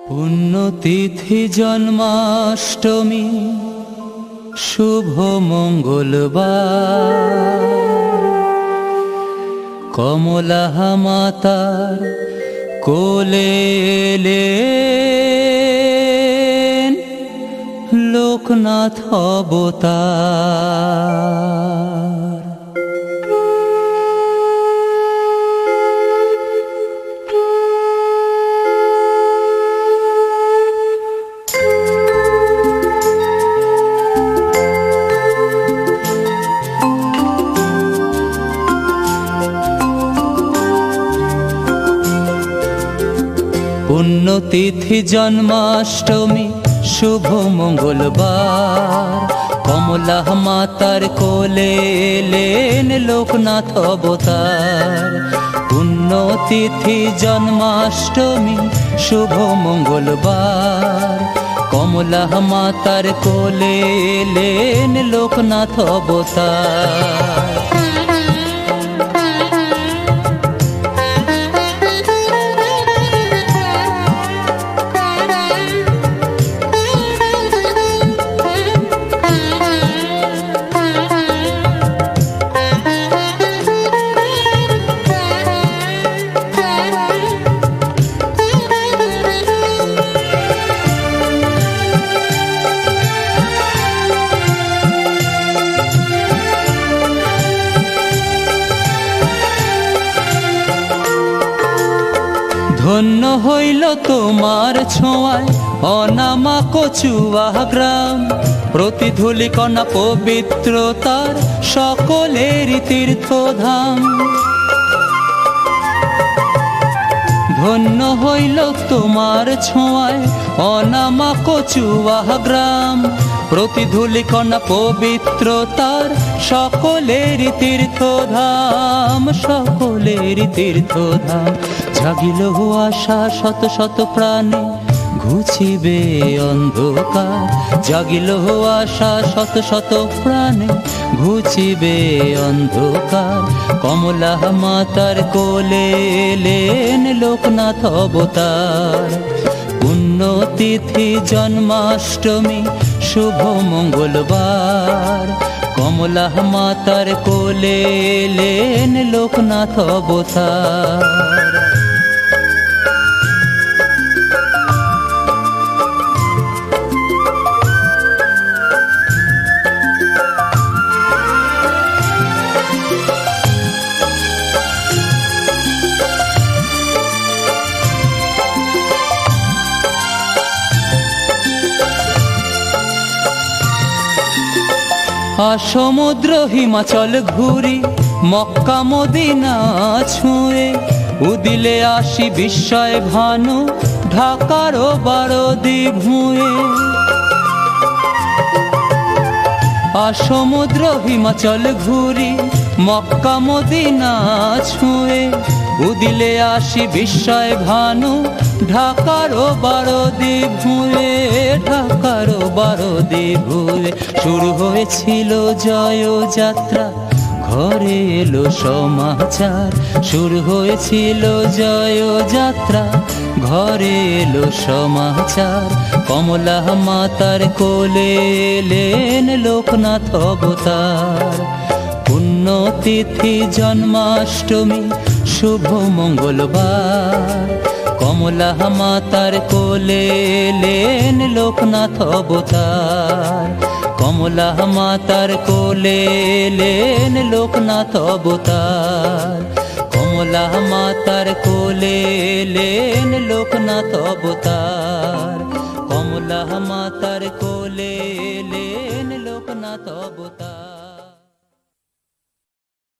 পুণ্যতিথি জন্মাষ্টমী শুভ মঙ্গলবার, কমলা মাতার কোলে এলেন লোকনাথ অবতার। পুণ্যতিথি জন্মাষ্টমী শুভ মঙ্গলবার, কমলা মাতার কোলে এলেন লোকনাথ অবতার। পুণ্যতিথি জন্মাষ্টমী শুভ মঙ্গলবার, কমলা মাতার কোলে এলেন লোকনাথ অবতার। ধন্য হইল তোমার ছোঁয়ায় অনামা কচুয়া গ্রাম, প্রতিধূলি কণা পবিত্রতার সকলেরই তীর্থধাম। ধন্য হইল তোমার ছোঁয়ায় অনামা কচুয়া গ্রাম, প্রতিধূলি কণা পবিত্রতার সকলেরই তীর্থধাম, সকলেরই তীর্থধাম। জাগিল আশা শত শত প্রাণে ঘুচিবে অন্ধকার, জাগিল আশা শত শত প্রাণে ঘুচিবে অন্ধকার। কমলা মাতার কোলে এলেন লোকনাথ অবতার। পুণ্যতিথি জন্মাষ্টমী শুভ মঙ্গলবার, কমলা মাতার কোলে এলেন লোকনাথ অবতার। সমুদ্র হিমাচল ঘুরি মক্কা মদিনা ছুঁয়ে, উদিলে আসি বিস্ময় ভানু ঢাকারও বারদি ভুঁয়ে। সমুদ্র হিমাচল ঘুরি মক্কা মদিনা ছুঁয়ে, উদিলে আসি বিস্ময় ভানু ঢাকারও বারদি ভুঁয়ে, ঢাকারও বারদি ভুঁয়ে। শুরু হয়েছিল জয় যাত্রা, ঘরে এলো সমাচার। শুরু হয়েছিল জয় যাত্রা, ঘরে এলো সমাচার। কমলা মাতার কোলে এলেন লোকনাথ অবতার। পুণ্যতিথি জন্মাষ্টমী শুভ মঙ্গলবার, কমলা মাতার কোলে এলেন লোকনাথ অবতার। কমলা মাতার কোলে এলেন লোকনাথ অবতার। কমলা মাতার কোলে এলেন লোকনাথ অবতার। কমলা মাতার কোলে এলেন লোকনাথ অবতার।